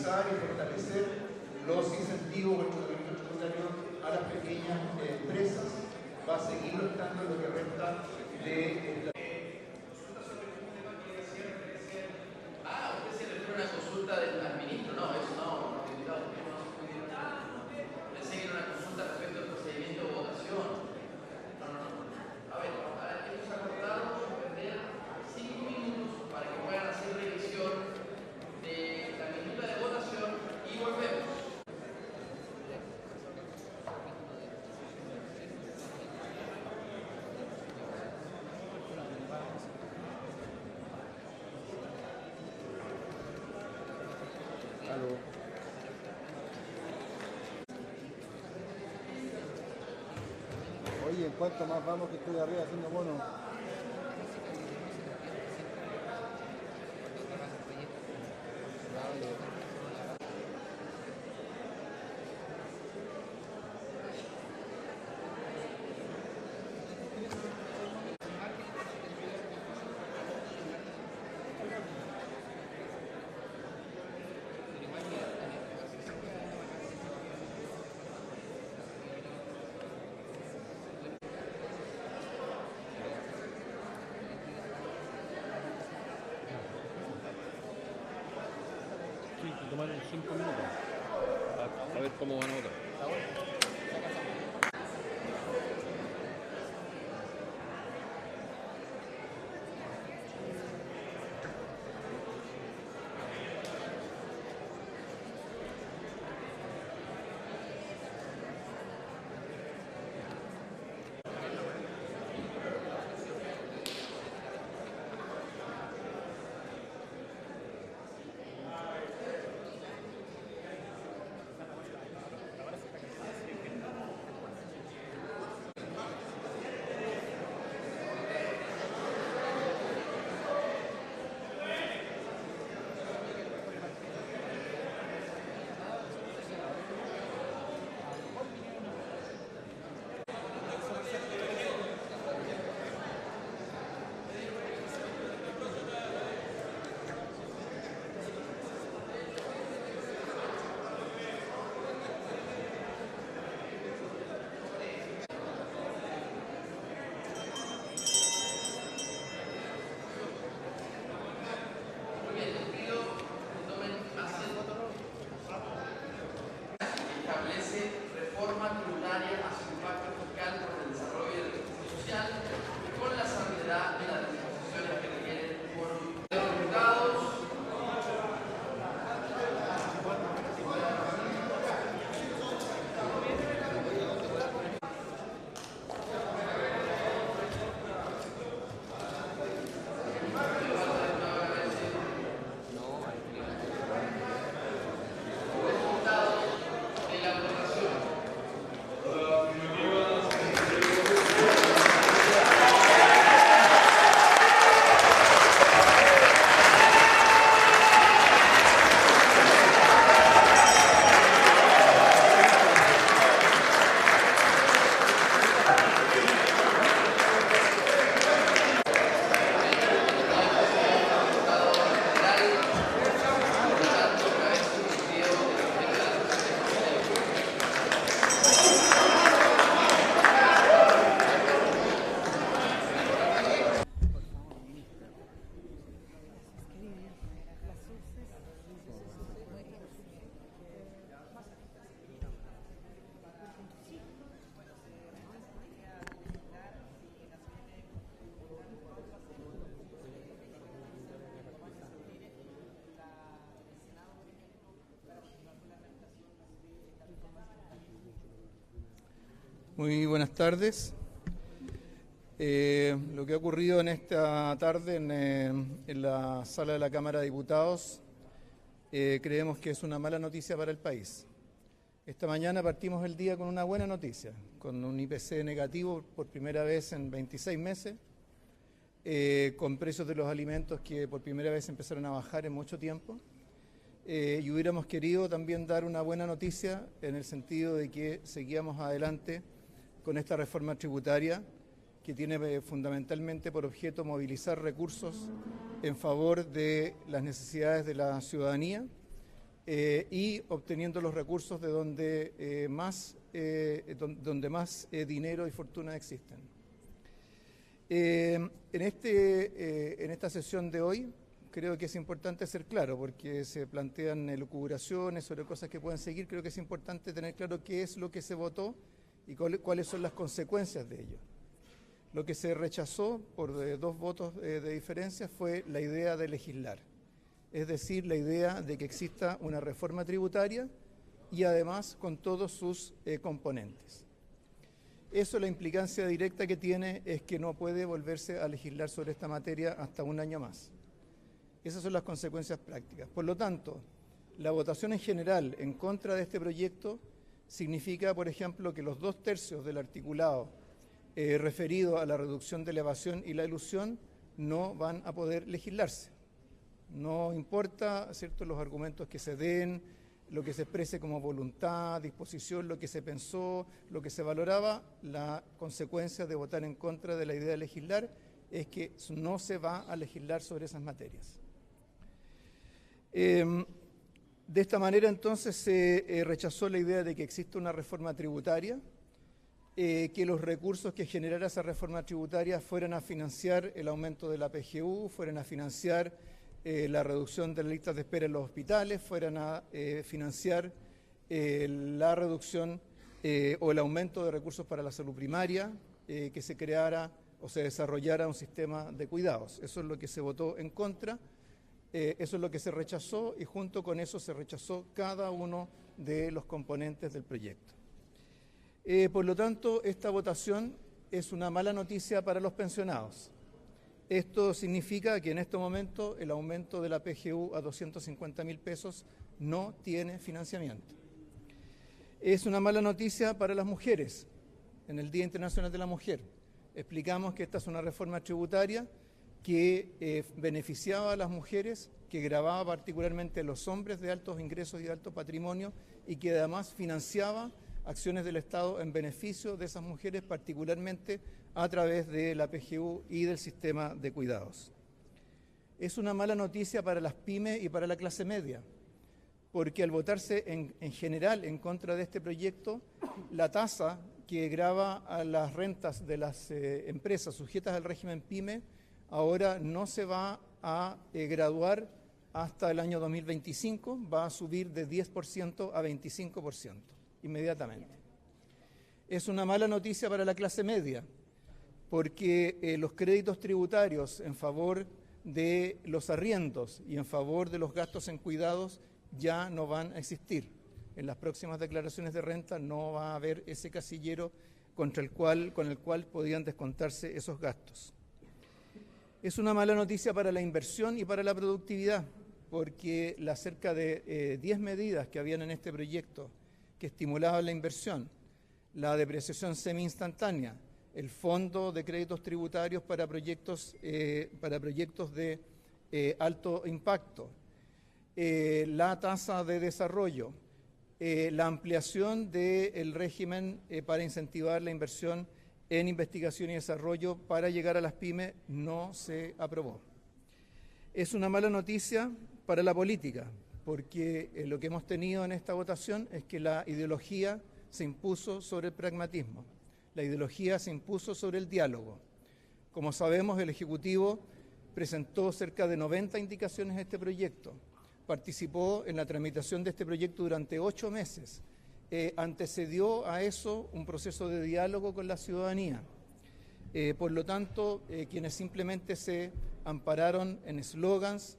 garantizar y fortalecer los incentivos del tratamiento tributario a las pequeñas empresas. Va a seguir estando en lo que resta de esta. ¿Usted se refiere a una consulta al ministro? No, eso no, diputado. Pensé que era una consulta respecto al procedimiento de votación. No. A ver, hemos acordado suspender 5 minutos para que puedan hacer revisión de la minuta de votación y volvemos. Oye, ¿en cuánto más vamos que estoy arriba haciendo mono? Sí, tomar 5 minutos. A ver cómo van a votar. Reforma tributaria a su impacto fiscal por el desarrollo y el desarrollo social, con la salvedad de las disposiciones que requieren por los diputados. Muy buenas tardes. Lo que ha ocurrido en esta tarde en la sala de la Cámara de Diputados creemos que es una mala noticia para el país. Esta mañana partimos el día con una buena noticia, con un IPC negativo por primera vez en 26 meses, con precios de los alimentos que por primera vez empezaron a bajar en mucho tiempo. Y hubiéramos querido también dar una buena noticia en el sentido de que seguíamos adelante con esta reforma tributaria que tiene fundamentalmente por objeto movilizar recursos en favor de las necesidades de la ciudadanía, y obteniendo los recursos de donde más dinero y fortuna existen. En esta sesión de hoy creo que es importante ser claro, porque se plantean elucubraciones sobre cosas que pueden seguir. Creo que es importante tener claro qué es lo que se votó y cuáles son las consecuencias de ello. Lo que se rechazó por 2 votos de diferencia fue la idea de legislar, es decir, la idea de que exista una reforma tributaria y además con todos sus componentes. Eso, la implicancia directa que tiene es que no puede volverse a legislar sobre esta materia hasta un año más. Esas son las consecuencias prácticas. Por lo tanto, la votación en general en contra de este proyecto significa, por ejemplo, que los 2/3 del articulado referido a la reducción de la evasión y la elusión no van a poder legislarse. No importa, ¿cierto?, los argumentos que se den, lo que se exprese como voluntad, disposición, lo que se pensó, lo que se valoraba, la consecuencia de votar en contra de la idea de legislar es que no se va a legislar sobre esas materias. De esta manera, entonces, se rechazó la idea de que exista una reforma tributaria, que los recursos que generara esa reforma tributaria fueran a financiar el aumento de la PGU, fueran a financiar la reducción de las listas de espera en los hospitales, fueran a financiar la reducción o el aumento de recursos para la salud primaria, que se creara o se desarrollara un sistema de cuidados. Eso es lo que se votó en contra, eso es lo que se rechazó, y junto con eso se rechazó cada uno de los componentes del proyecto. Por lo tanto, esta votación es una mala noticia para los pensionados. Esto significa que en este momento el aumento de la PGU a 250.000 pesos no tiene financiamiento. Es una mala noticia para las mujeres. En el Día Internacional de la Mujer explicamos que esta es una reforma tributaria que beneficiaba a las mujeres, que gravaba particularmente a los hombres de altos ingresos y de alto patrimonio, y que además financiaba acciones del Estado en beneficio de esas mujeres, particularmente a través de la PGU y del sistema de cuidados. Es una mala noticia para las pymes y para la clase media, porque al votarse en general en contra de este proyecto, la tasa que grava a las rentas de las empresas sujetas al régimen PYME ahora no se va a graduar hasta el año 2025, va a subir de 10% a 25%. Inmediatamente. Es una mala noticia para la clase media, porque los créditos tributarios en favor de los arriendos y en favor de los gastos en cuidados ya no van a existir. En las próximas declaraciones de renta no va a haber ese casillero con el cual podían descontarse esos gastos. Es una mala noticia para la inversión y para la productividad, porque las cerca de 10 medidas que habían en este proyecto que estimulaban la inversión, la depreciación semi-instantánea, el fondo de créditos tributarios para proyectos de alto impacto, la tasa de desarrollo, la ampliación del régimen para incentivar la inversión en investigación y desarrollo para llegar a las pymes no se aprobó. Es una mala noticia para la política, porque lo que hemos tenido en esta votación es que la ideología se impuso sobre el pragmatismo, la ideología se impuso sobre el diálogo. Como sabemos, el Ejecutivo presentó cerca de 90 indicaciones a este proyecto, participó en la tramitación de este proyecto durante 8 meses, antecedió a eso un proceso de diálogo con la ciudadanía. Por lo tanto, quienes simplemente se ampararon en eslogans,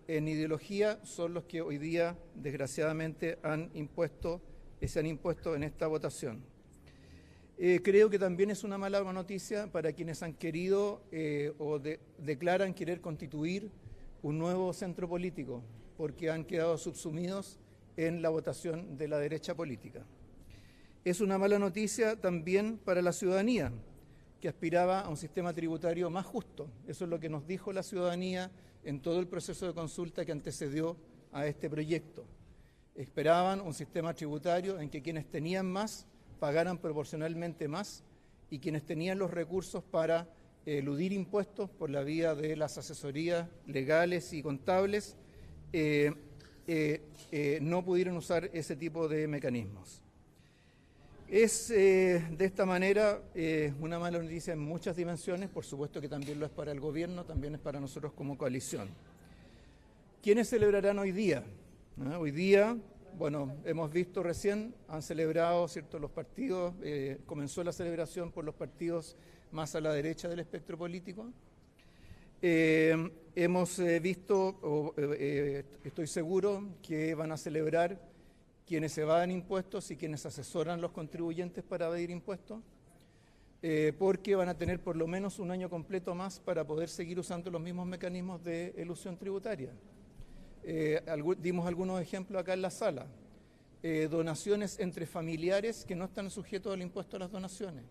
en ideología, son los que hoy día, desgraciadamente, se han impuesto en esta votación. Creo que también es una mala noticia para quienes han querido declaran querer constituir un nuevo centro político, porque han quedado subsumidos en la votación de la derecha política. Es una mala noticia también para la ciudadanía, que aspiraba a un sistema tributario más justo. Eso es lo que nos dijo la ciudadanía en todo el proceso de consulta que antecedió a este proyecto. Esperaban un sistema tributario en que quienes tenían más pagaran proporcionalmente más y quienes tenían los recursos para eludir impuestos por la vía de las asesorías legales y contables no pudieron usar ese tipo de mecanismos. Es de esta manera una mala noticia en muchas dimensiones, por supuesto que también lo es para el gobierno, también es para nosotros como coalición. ¿Quiénes celebrarán hoy día? Hoy día, bueno, hemos visto recién, han celebrado, ¿cierto?, los partidos, comenzó la celebración por los partidos más a la derecha del espectro político. Hemos visto, estoy seguro, que van a celebrar quienes evaden impuestos y quienes asesoran a los contribuyentes para evadir impuestos, porque van a tener por lo menos un año completo más para poder seguir usando los mismos mecanismos de elusión tributaria. Dimos algunos ejemplos acá en la sala. Donaciones entre familiares que no están sujetos al impuesto a las donaciones.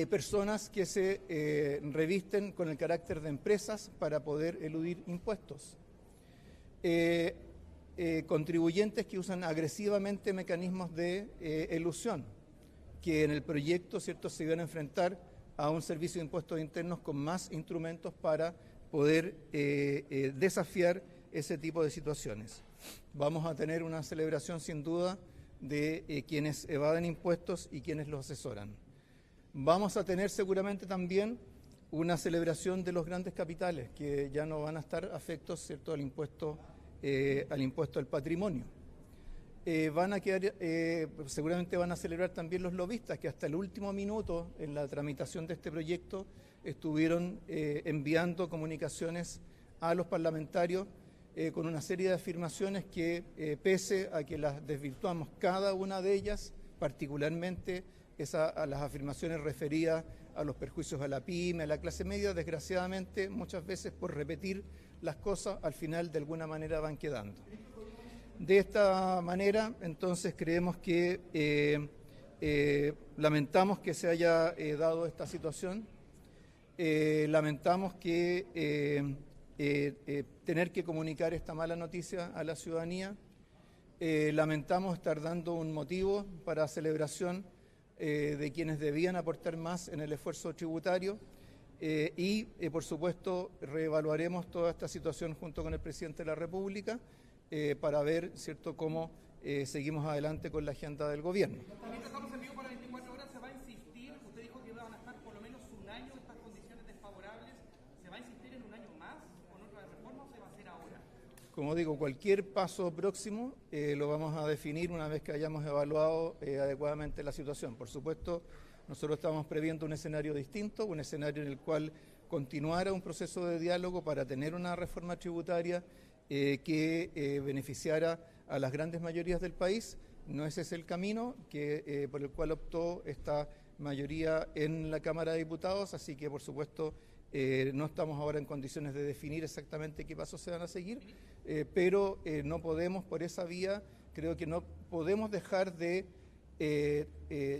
Personas que se revisten con el carácter de empresas para poder eludir impuestos. Contribuyentes que usan agresivamente mecanismos de elusión, que en el proyecto, ¿cierto?, se iban a enfrentar a un servicio de impuestos internos con más instrumentos para poder desafiar ese tipo de situaciones. Vamos a tener una celebración sin duda de quienes evaden impuestos y quienes los asesoran. Vamos a tener seguramente también una celebración de los grandes capitales que ya no van a estar afectos, ¿cierto?, al impuesto al patrimonio. Van a quedar, seguramente van a celebrar también los lobistas que hasta el último minuto en la tramitación de este proyecto estuvieron enviando comunicaciones a los parlamentarios con una serie de afirmaciones que, pese a que las desvirtuamos cada una de ellas, particularmente a las afirmaciones referidas a los perjuicios a la pyme, a la clase media, desgraciadamente muchas veces por repetir las cosas al final de alguna manera van quedando. De esta manera, entonces, creemos que lamentamos que se haya dado esta situación, lamentamos que tener que comunicar esta mala noticia a la ciudadanía, lamentamos estar dando un motivo para celebración de quienes debían aportar más en el esfuerzo tributario y, por supuesto, reevaluaremos toda esta situación junto con el presidente de la República para ver, ¿cierto?, cómo seguimos adelante con la agenda del gobierno. También tratamos en vivo para 24 horas, se va a insistir, usted dijo que van a estar por lo menos un año en estas condiciones desfavorables, ¿se va a insistir en un año más con otra reforma o se va a hacer ahora? Como digo, cualquier paso próximo lo vamos a definir una vez que hayamos evaluado adecuadamente la situación. Por supuesto, nosotros estamos previendo un escenario distinto, un escenario en el cual continuara un proceso de diálogo para tener una reforma tributaria que beneficiara a las grandes mayorías del país. No ese es el camino por el cual optó esta mayoría en la Cámara de Diputados, así que, por supuesto, no estamos ahora en condiciones de definir exactamente qué pasos se van a seguir, pero no podemos, por esa vía, creo que no podemos dejar de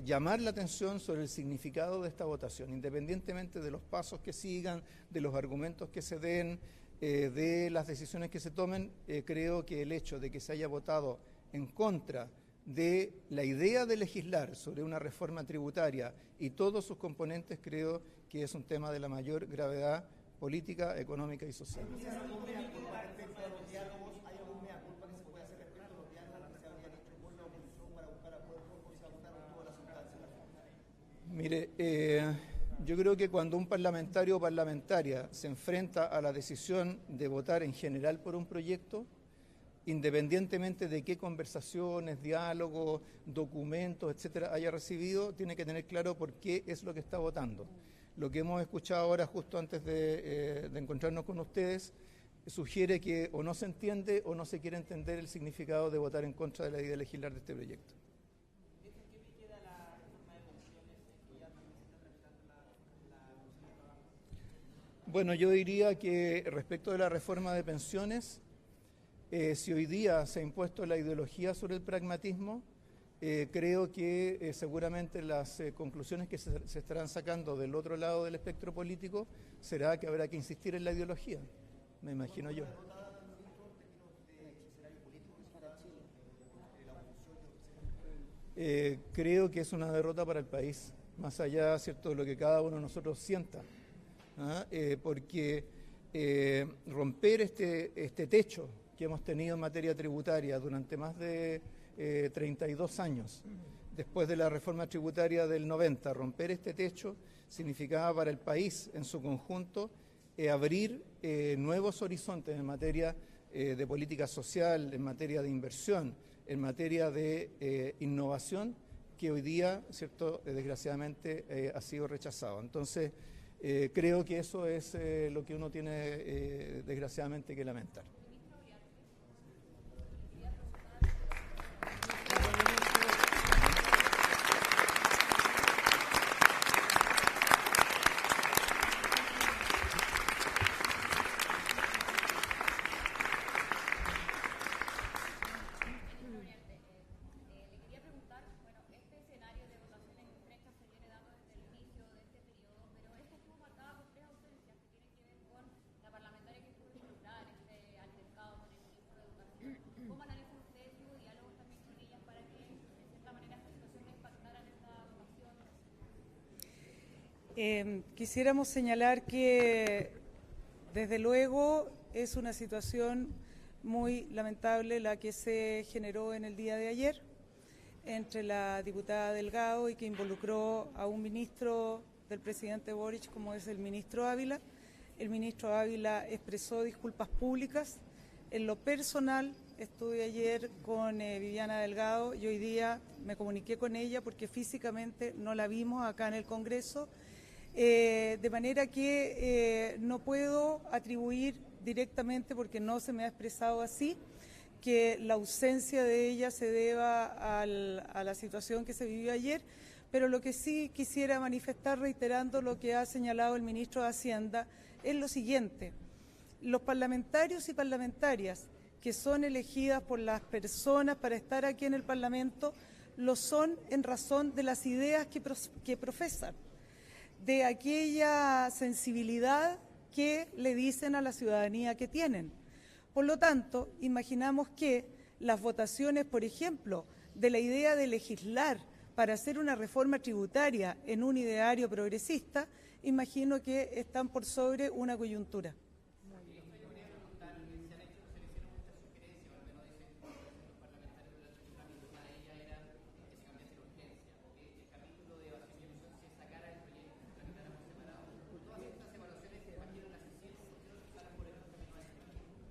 llamar la atención sobre el significado de esta votación, independientemente de los pasos que sigan, de los argumentos que se den, de las decisiones que se tomen. Creo que el hecho de que se haya votado en contra de la idea de legislar sobre una reforma tributaria y todos sus componentes, creo que es un tema de la mayor gravedad política, económica y social. Mire, yo creo que cuando un parlamentario o parlamentaria se enfrenta a la decisión de votar en general por un proyecto, independientemente de qué conversaciones, diálogos, documentos, etcétera, haya recibido, tiene que tener claro por qué es lo que está votando. Lo que hemos escuchado ahora, justo antes de encontrarnos con ustedes, sugiere que o no se entiende o no se quiere entender el significado de votar en contra de la idea de legislar de este proyecto. Bueno, yo diría que respecto de la reforma de pensiones, si hoy día se ha impuesto la ideología sobre el pragmatismo, creo que seguramente las conclusiones que se estarán sacando del otro lado del espectro político será que habrá que insistir en la ideología, me imagino yo. Creo que es una derrota para el país, más allá, ¿cierto?, de lo que cada uno de nosotros sienta, porque romper este techo que hemos tenido en materia tributaria durante más de 32 años, después de la reforma tributaria del 90. Romper este techo significaba para el país en su conjunto abrir nuevos horizontes en materia de política social, en materia de inversión, en materia de innovación, que hoy día, ¿cierto?, desgraciadamente ha sido rechazado. Entonces, creo que eso es lo que uno tiene desgraciadamente que lamentar. Quisiéramos señalar que, desde luego, es una situación muy lamentable la que se generó en el día de ayer entre la diputada Delgado y que involucró a un ministro del presidente Boric, como es el ministro Ávila. El ministro Ávila expresó disculpas públicas. En lo personal, estuve ayer con Viviana Delgado y hoy día me comuniqué con ella porque físicamente no la vimos acá en el Congreso. De manera que no puedo atribuir directamente, porque no se me ha expresado así, que la ausencia de ella se deba a la situación que se vivió ayer, pero lo que sí quisiera manifestar, reiterando lo que ha señalado el ministro de Hacienda, es lo siguiente: los parlamentarios y parlamentarias que son elegidas por las personas para estar aquí en el Parlamento, lo son en razón de las ideas que profesan, de aquella sensibilidad que le dicen a la ciudadanía que tienen. Por lo tanto, imaginamos que las votaciones, por ejemplo, de la idea de legislar para hacer una reforma tributaria en un ideario progresista, imagino que están por sobre una coyuntura.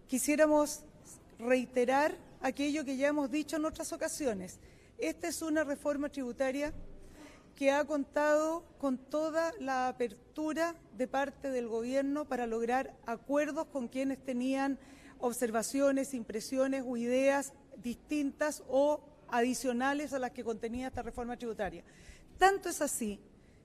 Quisiéramos reiterar aquello que ya hemos dicho en otras ocasiones. Esta es una reforma tributaria que ha contado con toda la apertura de parte del Gobierno para lograr acuerdos con quienes tenían observaciones, impresiones o ideas distintas o adicionales a las que contenía esta reforma tributaria. Tanto es así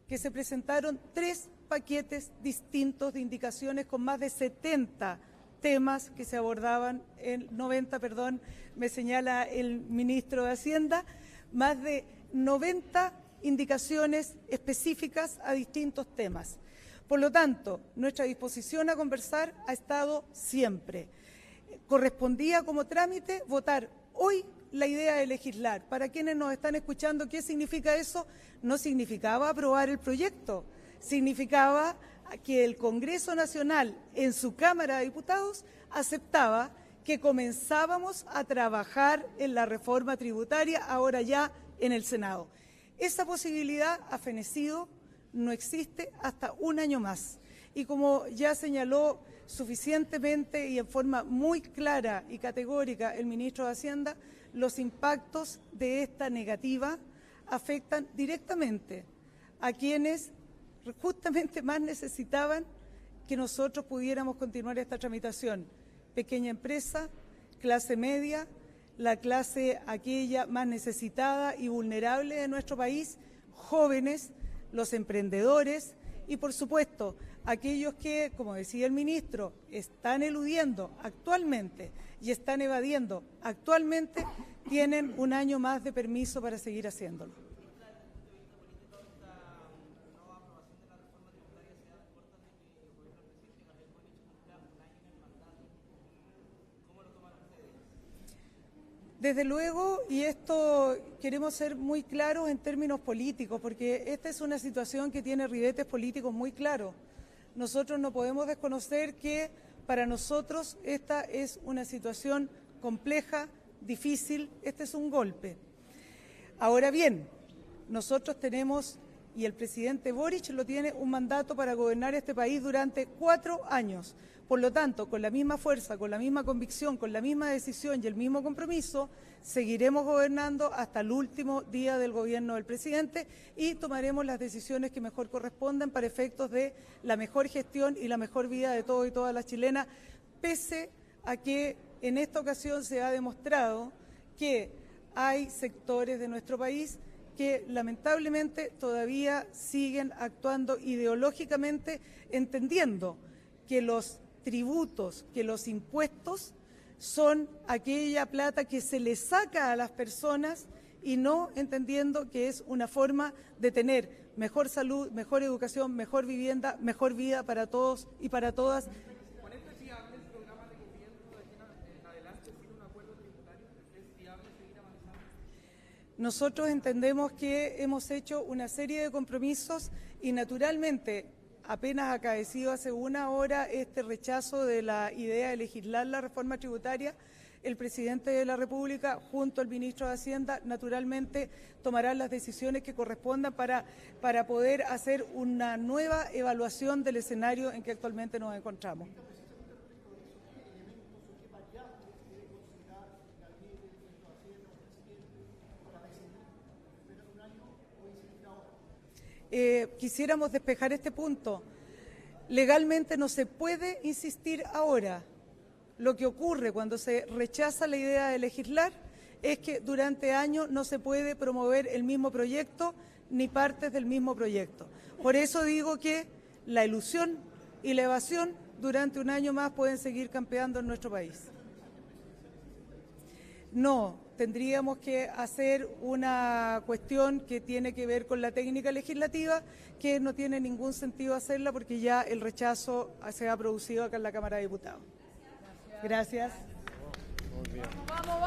que se presentaron 3 paquetes distintos de indicaciones con más de 70 temas que se abordaban, 90, me señala el ministro de Hacienda, más de 90 indicaciones específicas a distintos temas. Por lo tanto, nuestra disposición a conversar ha estado siempre. Correspondía como trámite votar hoy la idea de legislar. Para quienes nos están escuchando, ¿qué significa eso? No significaba aprobar el proyecto, significaba que el Congreso Nacional, en su Cámara de Diputados, aceptaba que comenzábamos a trabajar en la reforma tributaria, ahora ya en el Senado. Esa posibilidad ha fenecido, no existe hasta un año más. Y como ya señaló suficientemente y en forma muy clara y categórica el ministro de Hacienda, los impactos de esta negativa afectan directamente a quienes justamente más necesitaban que nosotros pudiéramos continuar esta tramitación. Pequeña empresa, clase media, la clase aquella más necesitada y vulnerable de nuestro país, jóvenes, los emprendedores y, por supuesto, aquellos que, como decía el ministro, están eludiendo actualmente y están evadiendo actualmente, tienen un año más de permiso para seguir haciéndolo. Desde luego, y esto queremos ser muy claros en términos políticos, porque esta es una situación que tiene ribetes políticos muy claros. Nosotros no podemos desconocer que Para nosotros esta es una situación compleja, difícil, este es un golpe. Ahora bien, nosotros tenemos, y el presidente Boric lo tiene, un mandato para gobernar este país durante 4 años. Por lo tanto, con la misma fuerza, con la misma convicción, con la misma decisión y el mismo compromiso, seguiremos gobernando hasta el último día del gobierno del presidente y tomaremos las decisiones que mejor correspondan para efectos de la mejor gestión y la mejor vida de todos y todas las chilenas, pese a que en esta ocasión se ha demostrado que hay sectores de nuestro país que lamentablemente todavía siguen actuando ideológicamente, entendiendo que los tributos, que los impuestos son aquella plata que se le saca a las personas y no entendiendo que es una forma de tener mejor salud, mejor educación, mejor vivienda, mejor vida para todos y para todas. ¿Con esto es viable el programa de gobierno de aquí en adelante sin un acuerdo tributario? ¿Es viable seguir avanzando? Nosotros entendemos que hemos hecho una serie de compromisos y naturalmente apenas acaecido hace una hora este rechazo de la idea de legislar la reforma tributaria, el presidente de la República junto al ministro de Hacienda naturalmente tomarán las decisiones que correspondan para poder hacer una nueva evaluación del escenario en que actualmente nos encontramos. Quisiéramos despejar este punto. Legalmente no se puede insistir ahora. Lo que ocurre cuando se rechaza la idea de legislar es que durante años no se puede promover el mismo proyecto ni partes del mismo proyecto. Por eso digo que la ilusión y la evasión durante un año más pueden seguir campeando en nuestro país. No, tendríamos que hacer una cuestión que tiene que ver con la técnica legislativa, que no tiene ningún sentido hacerla porque ya el rechazo se ha producido acá en la Cámara de Diputados. Gracias. Muy bien. Vamos.